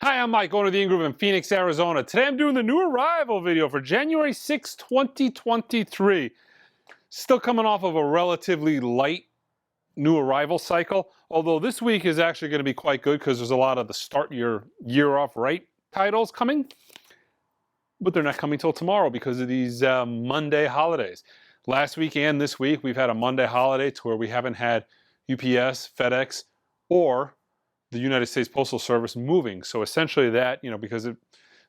Hi, I'm Mike, owner of the In Groove in Phoenix, Arizona. Today I'm doing the new arrival video for January 6, 2023. Still coming off of a relatively light new arrival cycle, although this week is actually going to be quite good because there's a lot of the start your year off right titles coming. But they're not coming till tomorrow because of these Monday holidays. Last week and this week we've had a Monday holiday to where we haven't had UPS, FedEx, or the United States Postal Service moving. So essentially that, because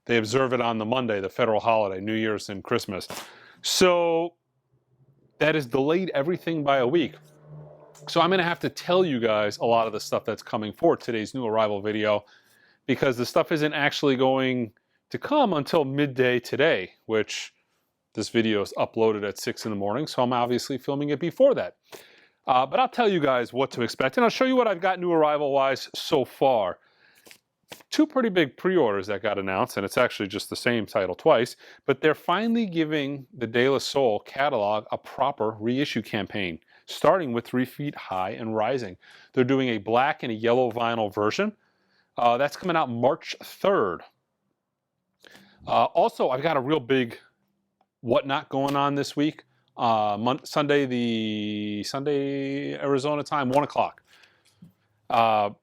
they observe it on the Monday, the federal holiday, New Year's and Christmas. So that has delayed everything by a week. So I'm going to have to tell you guys a lot of the stuff that's coming for today's new arrival video, because the stuff isn't actually going to come until midday today, which this video is uploaded at 6 in the morning. So I'm obviously filming it before that. But I'll tell you guys what to expect, and I'll show you what I've got new arrival-wise so far. Two pretty big pre-orders that got announced, and it's actually just the same title twice, but they're finally giving the De La Soul catalog a proper reissue campaign, starting with 3 Feet High and Rising. They're doing a black and a yellow vinyl version. That's coming out March 3rd. Also, I've got a real big whatnot going on this week. Sunday Arizona time, 1 o'clock. I'll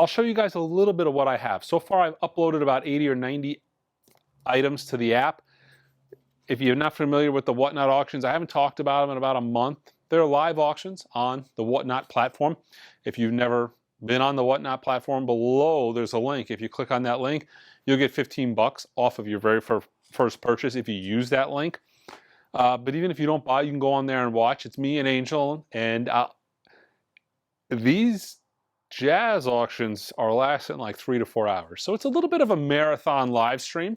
show you guys a little bit of what I have. So far, I've uploaded about 80 or 90 items to the app. If you're not familiar with the Whatnot auctions, I haven't talked about them in about a month. They're live auctions on the Whatnot platform. If you've never been on the Whatnot platform, below there's a link. If you click on that link, you'll get 15 bucks off of your very first purchase if you use that link. But even if you don't buy, you can go on there and watch. It's me and Angel, and these jazz auctions are lasting like 3 to 4 hours. So it's a little bit of a marathon live stream.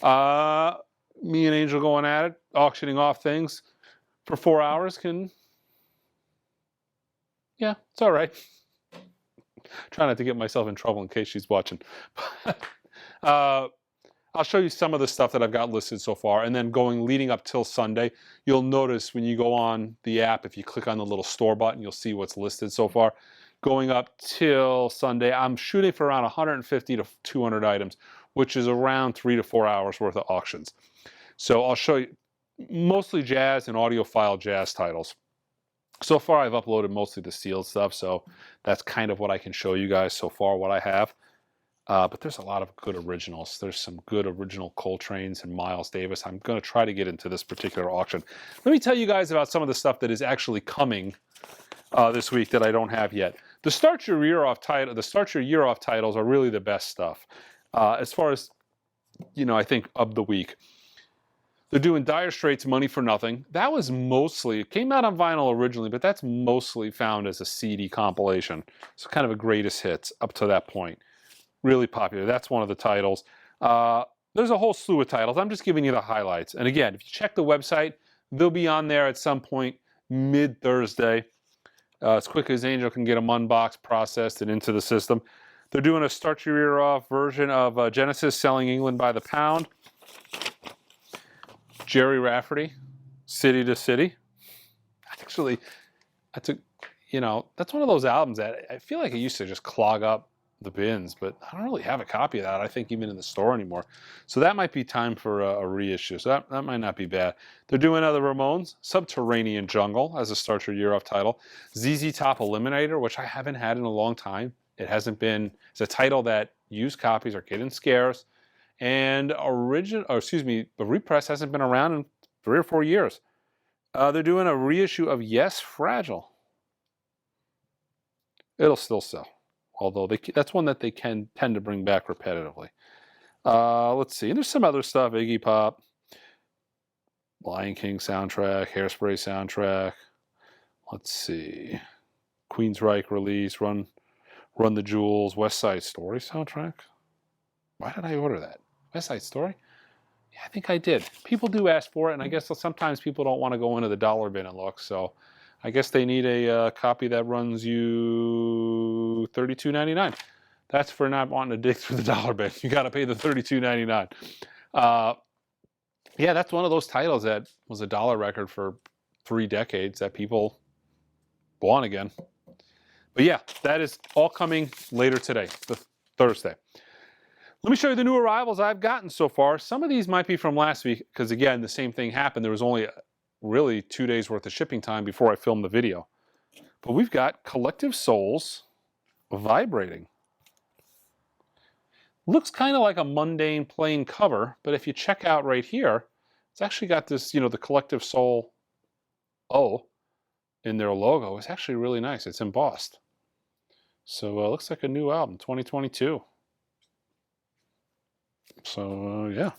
Me and Angel going at it, auctioning off things for 4 hours yeah, it's all right. Try not to get myself in trouble in case she's watching. I'll show you some of the stuff that I've got listed so far, and then leading up till Sunday, you'll notice when you go on the app, if you click on the little store button, you'll see what's listed so far. Going up till Sunday, I'm shooting for around 150 to 200 items, which is around 3 to 4 hours worth of auctions. So I'll show you mostly jazz and audiophile jazz titles. So far, I've uploaded mostly the sealed stuff, so that's kind of what I can show you guys so far, what I have. But there's a lot of good originals. There's some good original Coltrane's and Miles Davis. I'm going to try to get into this particular auction. Let me tell you guys about some of the stuff that is actually coming this week that I don't have yet. The Start Your Year Off titles are really the best stuff. As far as, I think of the week. They're doing Dire Straits' Money for Nothing. That was it came out on vinyl originally, but that's mostly found as a CD compilation. It's kind of a greatest hits up to that point. Really popular. That's one of the titles. There's a whole slew of titles. I'm just giving you the highlights. And again, if you check the website, they'll be on there at some point mid-Thursday. As quick as Angel can get them unboxed, processed, and into the system. They're doing a Start Your Year Off version of Genesis, Selling England by the Pound. Jerry Rafferty, City to City. Actually, that's one of those albums that I feel like it used to just clog up the bins, but I don't really have a copy of that, I think, even in the store anymore. So that might be time for a reissue. So that might not be bad. They're doing the Ramones, Subterranean Jungle as a Start Your Year Off title. ZZ Top Eliminator, which I haven't had in a long time. It's a title that used copies are getting scarce. And the repress hasn't been around in 3 or 4 years. They're doing a reissue of Yes, Fragile. It'll still sell. Although that's one that they can tend to bring back repetitively. Let's see. And there's some other stuff. Iggy Pop, Lion King soundtrack, Hairspray soundtrack. Let's see. Queensryche release, Run the Jewels, West Side Story soundtrack. Why did I order that? West Side Story? Yeah, I think I did. People do ask for it, and I guess sometimes people don't want to go into the dollar bin and look, so I guess they need a copy that runs you $32.99. That's for not wanting to dig through the dollar bin. You got to pay the $32.99. Yeah, that's one of those titles that was a dollar record for 3 decades that people want again. But yeah, that is all coming later today, Thursday. Let me show you the new arrivals I've gotten so far. Some of these might be from last week because, again, the same thing happened. There was only really 2 days worth of shipping time before I filmed the video. But we've got Collective Souls Vibrating. Looks kind of like a mundane plain cover, but if you check out right here, it's actually got this, you know, the Collective Soul O in their logo. It's actually really nice. It's embossed. So it looks like a new album, 2022. So yeah.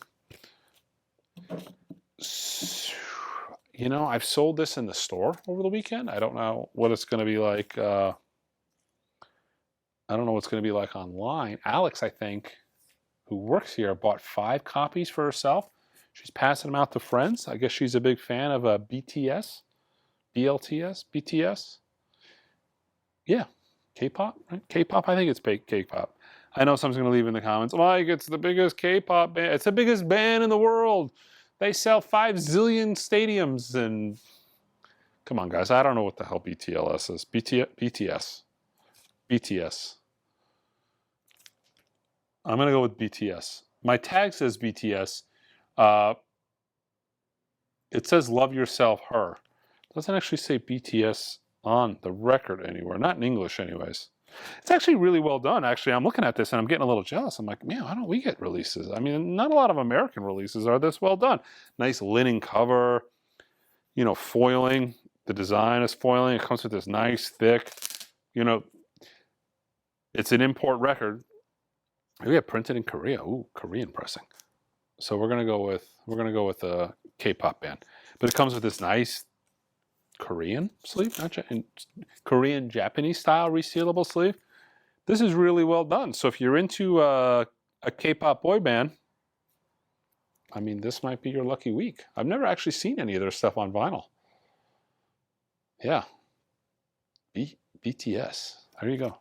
You know, I've sold this in the store over the weekend. I don't know what it's going to be like. I don't know what's going to be like online. Alex, I think, who works here, bought 5 copies for herself. She's passing them out to friends. I guess she's a big fan of BTS, BLTS, BTS. Yeah, K-pop, right? K-pop, I think it's K-pop. I know someone's going to leave in the comments, like, it's the biggest K-pop band. It's the biggest band in the world. They sell 5 zillion stadiums. And come on, guys, I don't know what the hell BTS is. BTS. I'm going to go with BTS. My tag says BTS. It says Love Yourself, Her. It doesn't actually say BTS on the record anywhere. Not in English anyways. It's actually really well done. Actually, I'm looking at this and I'm getting a little jealous. I'm like, man, why don't we get releases? I mean, not a lot of American releases are this well done. Nice linen cover, you know, foiling. The design is foiling. It comes with this nice, thick, you know, it's an import record. We have printed in Korea. Ooh, Korean pressing. So we're gonna go with a K-pop band, but it comes with this nice Korean sleeve, Korean Japanese style resealable sleeve. This is really well done. So if you're into a K-pop boy band, I mean, this might be your lucky week. I've never actually seen any of their stuff on vinyl. Yeah, BTS. There you go.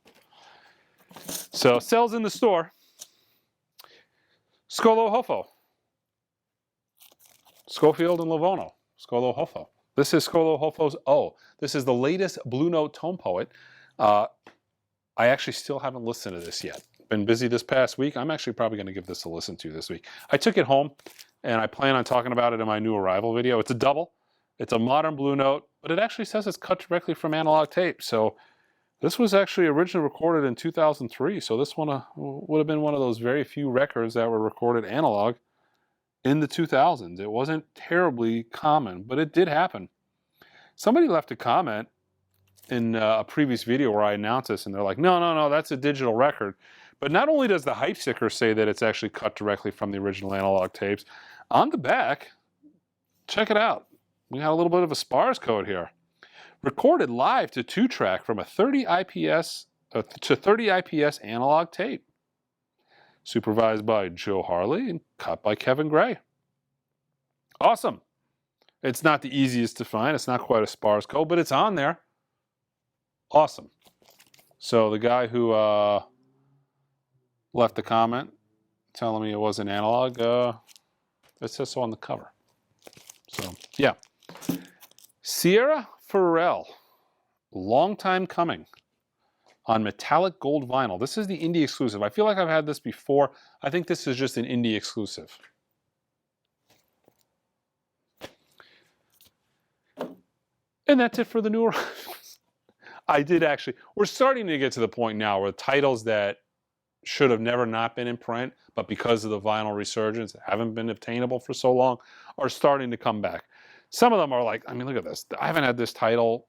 So sells in the store. Scolo Hofo. Schofield and Livorno. Scolo Hofo. This is Scolo Hofo's O. This is the latest Blue Note Tome Poet. I actually still haven't listened to this yet. Been busy this past week. I'm actually probably going to give this a listen to this week. I took it home, and I plan on talking about it in my new arrival video. It's a double. It's a modern Blue Note, but it actually says it's cut directly from analog tape. So this was actually originally recorded in 2003. So this one would have been one of those very few records that were recorded analog in the 2000s. It wasn't terribly common, but it did happen. Somebody left a comment in a previous video where I announced this, and they're like, no, that's a digital record. But not only does the hype sticker say that it's actually cut directly from the original analog tapes, on the back, check it out. We got a little bit of a SPARS code here. Recorded live to 2-track from a 30 IPS analog tape. Supervised by Joe Harley and cut by Kevin Gray. Awesome. It's not the easiest to find. It's not quite a SPARS code, but it's on there. Awesome. So the guy who left the comment telling me it wasn't analog, it says so on the cover. So, yeah. Sierra Farrell, long time coming, on metallic gold vinyl. This is the indie exclusive. I feel like I've had this before. I think this is just an indie exclusive. And that's it for the new arrivals. I did actually, we're starting to get to the point now where titles that should have never not been in print, but because of the vinyl resurgence, haven't been obtainable for so long, are starting to come back. Some of them are like, I mean, look at this. I haven't had this title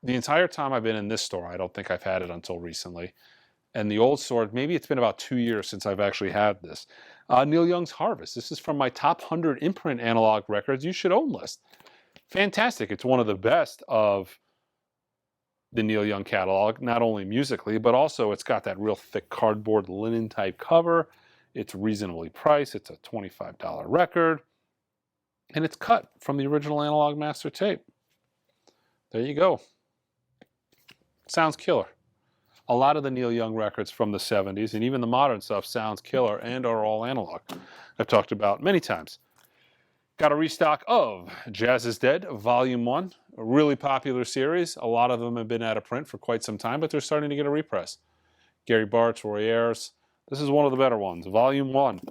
the entire time I've been in this store. I don't think I've had it until recently. And the old store, maybe it's been about 2 years since I've actually had this. Neil Young's Harvest. This is from my top 100 imprint analog records you should own list. Fantastic. It's one of the best of the Neil Young catalog, not only musically, but also it's got that real thick cardboard linen type cover. It's reasonably priced. It's a $25 record. And it's cut from the original analog master tape. There you go. Sounds killer. A lot of the Neil Young records from the 70s and even the modern stuff sounds killer and are all analog. I've talked about many times. Got a restock of Jazz is Dead, Volume 1. A really popular series. A lot of them have been out of print for quite some time, but they're starting to get a repress. Gary Bartz, Roy Ayers, This is one of the better ones. Volume 1.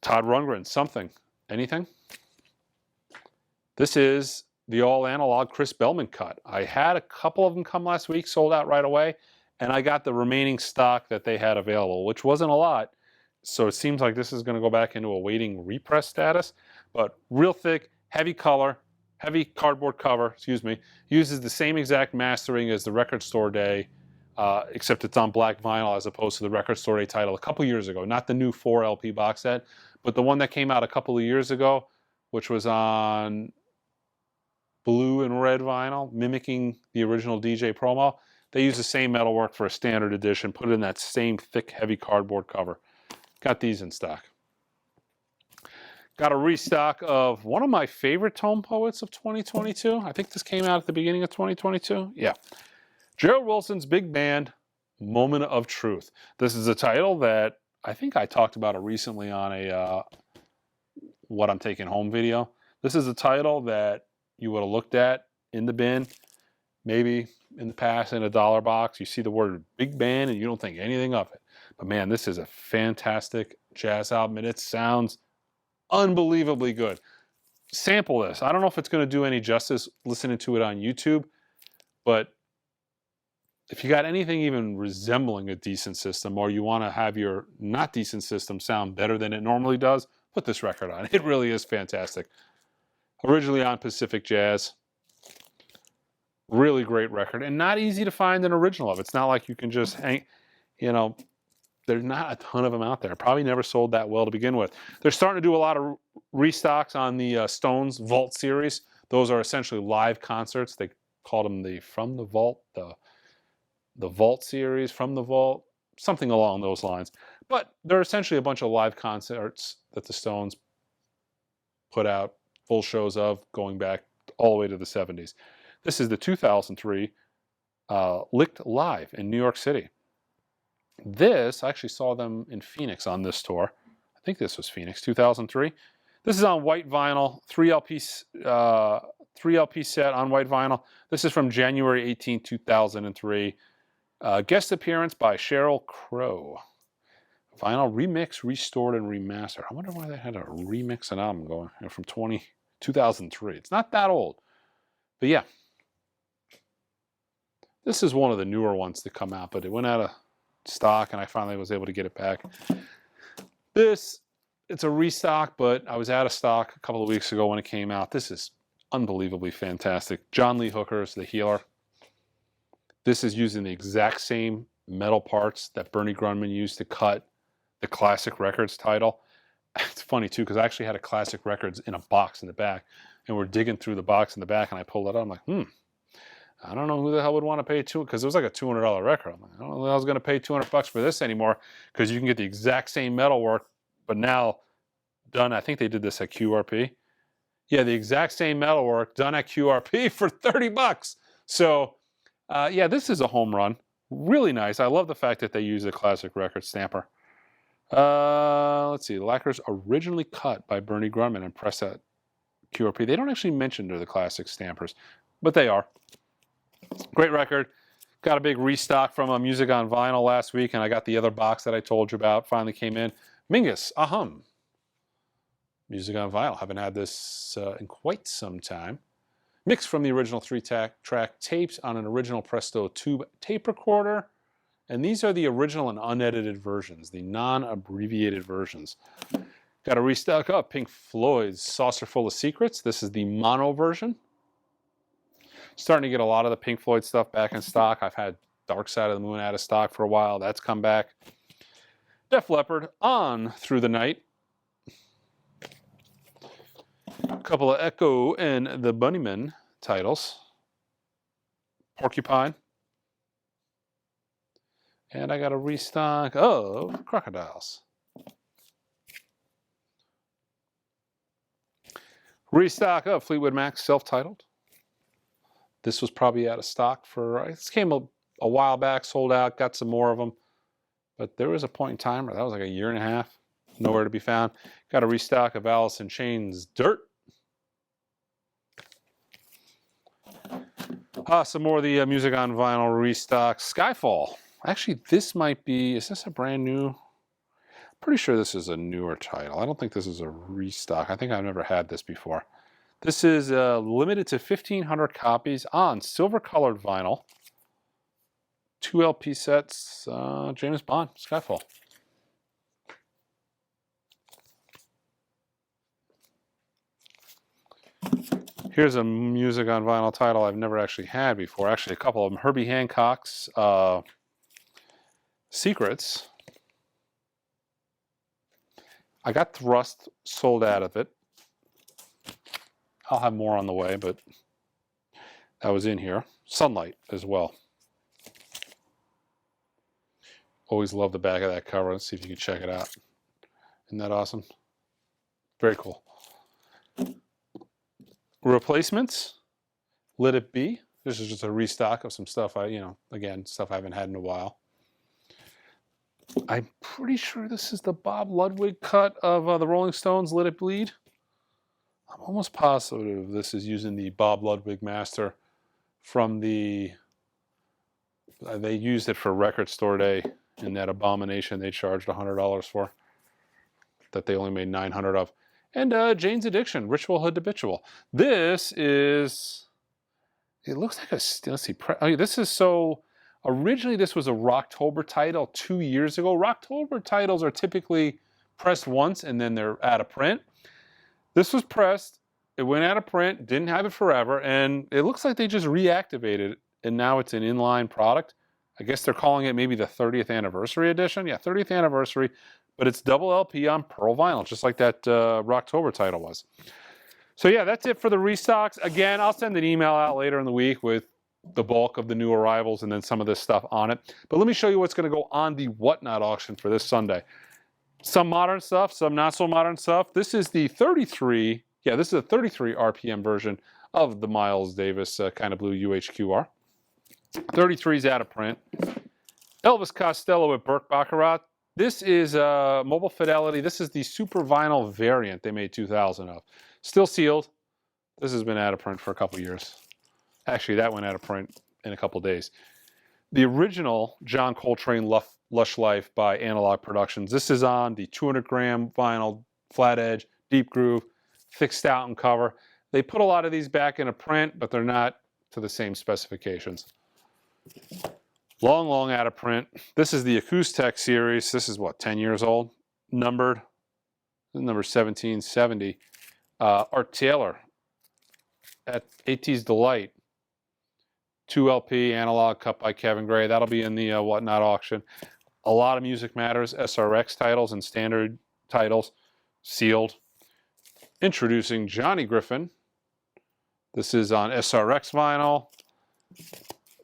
Todd Rundgren, something. Anything? This is the all analog Chris Bellman cut. I had a couple of them come last week, sold out right away, and I got the remaining stock that they had available, which wasn't a lot. So it seems like this is going to go back into a waiting repress status, but real thick, heavy color, heavy cardboard cover, excuse me, uses the same exact mastering as the Record Store Day, except it's on black vinyl as opposed to the Record Store Day title a couple years ago, not the new 4 LP box set, but the one that came out a couple of years ago, which was on blue and red vinyl, mimicking the original DJ promo. They use the same metalwork for a standard edition, put it in that same thick, heavy cardboard cover. Got these in stock. Got a restock of one of my favorite Tome Poets of 2022. I think this came out at the beginning of 2022. Yeah. Gerald Wilson's big band, Moment of Truth. This is a title that I think I talked about it recently on a What I'm Taking Home video. This is a title that you would have looked at in the bin, maybe in the past in a dollar box. You see the word big band and you don't think anything of it. But man, this is a fantastic jazz album and it sounds unbelievably good. Sample this. I don't know if it's going to do any justice listening to it on YouTube, but if you got anything even resembling a decent system, or you want to have your not decent system sound better than it normally does, put this record on. It really is fantastic. Originally on Pacific Jazz. Really great record, and not easy to find an original of. It's not like you can just hang, you know, there's not a ton of them out there. Probably never sold that well to begin with. They're starting to do a lot of restocks on the Stones Vault series. Those are essentially live concerts. They called them the From the Vault, the Vault series, From the Vault, something along those lines. But they're essentially a bunch of live concerts that the Stones put out full shows of going back all the way to the 70s. This is the 2003 Licked Live in New York City. This, I actually saw them in Phoenix on this tour. I think this was Phoenix, 2003. This is on white vinyl, 3 LP set on white vinyl. This is from January 18, 2003. Guest appearance by Sheryl Crow. Vinyl remix, restored, and remastered. I wonder why they had a remix an album going from 2003. It's not that old. But yeah. This is one of the newer ones to come out, but it went out of stock and I finally was able to get it back. It's a restock, but I was out of stock a couple of weeks ago when it came out. This is unbelievably fantastic. John Lee Hooker's The Healer. This is using the exact same metal parts that Bernie Grundman used to cut the Classic Records title. It's funny too, because I actually had a Classic Records in a box in the back, and we're digging through the box in the back, and I pulled it out. I'm like, I don't know who the hell would want to pay because it was like a $200 record. I'm like, I don't know who I was going to pay $200 for this anymore, because you can get the exact same metal work, but now done. I think they did this at QRP. Yeah, the exact same metal work done at QRP for $30. So, yeah, this is a home run. Really nice. I love the fact that they use a Classic Record stamper. Let's see. Lacquers originally cut by Bernie Grundman and pressed at QRP. They don't actually mention they're the Classic stampers, but they are. Great record. Got a big restock from Music on Vinyl last week, and I got the other box that I told you about. Finally came in. Mingus, Ahum. Music on Vinyl. Haven't had this in quite some time. Mixed from the original 3-track tapes on an original Presto tube tape recorder. And these are the original and unedited versions, the non-abbreviated versions. Got a restock of Pink Floyd's Saucer Full of Secrets. This is the mono version. Starting to get a lot of the Pink Floyd stuff back in stock. I've had Dark Side of the Moon out of stock for a while. That's come back. Def Leppard, On Through the Night. A couple of Echo and the Bunnymen titles. Porcupine. And I got a restock of Crocodiles. Restock of Fleetwood Mac's self-titled. This was probably out of stock for, this came a while back, sold out, got some more of them. But there was a point in time where that was like a year and a half, nowhere to be found. Got a restock of Alice in Chains' Dirt. Some more of the Music on Vinyl restock. Skyfall. Actually, this might be, is this a brand new? Pretty sure this is a newer title. I don't think this is a restock. I think I've never had this before. This is limited to 1,500 copies on silver-colored vinyl. 2 LP sets, James Bond, Skyfall. Here's a music on vinyl title I've never actually had before. Actually, a couple of them. Herbie Hancock's Secrets. I got Thrust sold out of it. I'll have more on the way, but that was in here. Sunlight as well. Always love the back of that cover. Let's see if you can check it out. Isn't that awesome? Very cool. Replacements. Let It Be. This is just a restock of some stuff again, stuff I haven't had in a while. I'm pretty sure this is the Bob Ludwig cut of the Rolling Stones' Let It Bleed. I'm almost positive this is using the Bob Ludwig master from the... they used it for Record Store Day in that abomination they charged $100 for, that they only made 900 of. And Jane's Addiction, Ritual Hood Habitual. This is... it looks like a... let's see. This is so... originally, this was a Rocktober title 2 years ago. Rocktober titles are typically pressed once and then they're out of print. This was pressed, it went out of print, didn't have it forever, and it looks like they just reactivated it, and now it's an inline product. I guess they're calling it maybe the 30th anniversary edition. Yeah, 30th anniversary, but it's double LP on pearl vinyl, just like that Rocktober title was. So yeah, that's it for the restocks. Again, I'll send an email out later in the week with the bulk of the new arrivals and then some of this stuff on it. But let me show you what's going to go on the Whatnot auction for this Sunday. Some modern stuff, some not so modern stuff. This is the 33, yeah, this is a 33 RPM version of the Miles Davis kind of blue UHQR. 33 is out of print. Elvis Costello with Burke Baccarat. This is Mobile Fidelity. This is the super vinyl variant they made 2,000 of. Still sealed. This has been out of print for a couple years. Actually, that went out of print in a couple days. The original John Coltrane Lush Life by Analog Productions. This is on the 200-gram vinyl, flat edge, deep groove, thick stout and cover. They put a lot of these back in a print, but they're not to the same specifications. Long, long out of print. This is the Acoustech series. This is what, 10 years old? Numbered. This is number 1770. Art Taylor at AT's Delight. 2 LP analog cut by Kevin Gray. That'll be in the Whatnot auction. A lot of Music Matters SRX titles and standard titles sealed. Introducing Johnny Griffin. This is on SRX vinyl.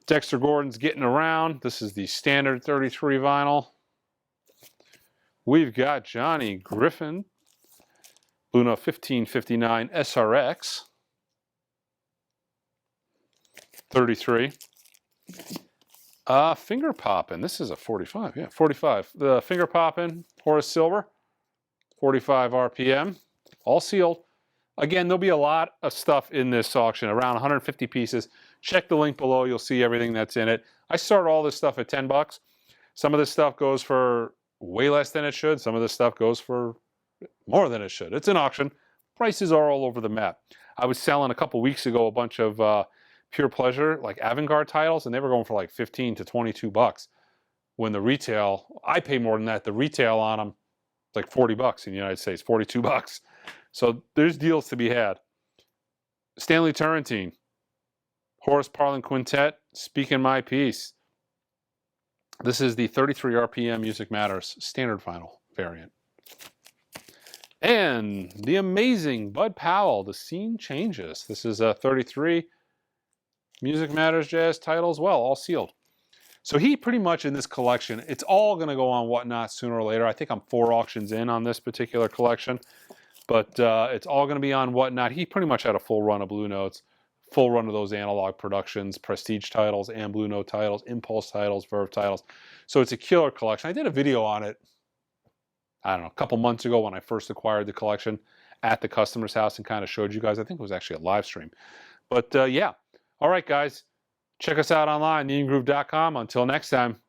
Dexter Gordon's Getting Around. This is the standard 33 vinyl. We've got Johnny Griffin. Blue Note 1559 SRX. 33. Finger Poppin'. This is a 45. Yeah, 45. The Finger Poppin', Horace Silver. 45 RPM. All sealed. Again, there'll be a lot of stuff in this auction, around 150 pieces. Check the link below. You'll see everything that's in it. I start all this stuff at 10 bucks. Some of this stuff goes for way less than it should. Some of this stuff goes for more than it should. It's an auction. Prices are all over the map. I was selling a couple weeks ago a bunch of Pure Pleasure, like avant-garde titles, and they were going for like 15 to 22 bucks. When the retail, I pay more than that. The retail on them, it's like 40 bucks in the United States, 42 bucks. So there's deals to be had. Stanley Turrentine, Horace Parlan Quintet, Speaking My Piece. This is the 33 RPM Music Matters standard vinyl variant. And the amazing Bud Powell, The Scene Changes. This is a 33 Music Matters jazz title as well, all sealed. So he pretty much in this collection, it's all going to go on Whatnot sooner or later. I think I'm 4 auctions in on this particular collection. But it's all going to be on Whatnot. He pretty much had a full run of Blue Notes, full run of those Analog Productions, Prestige titles, and Blue Note titles, Impulse titles, Verve titles. So it's a killer collection. I did a video on it, I don't know, a couple months ago when I first acquired the collection at the customer's house and kind of showed you guys. I think it was actually a live stream. But yeah. All right, guys. Check us out online, needinggroove.com. Until next time.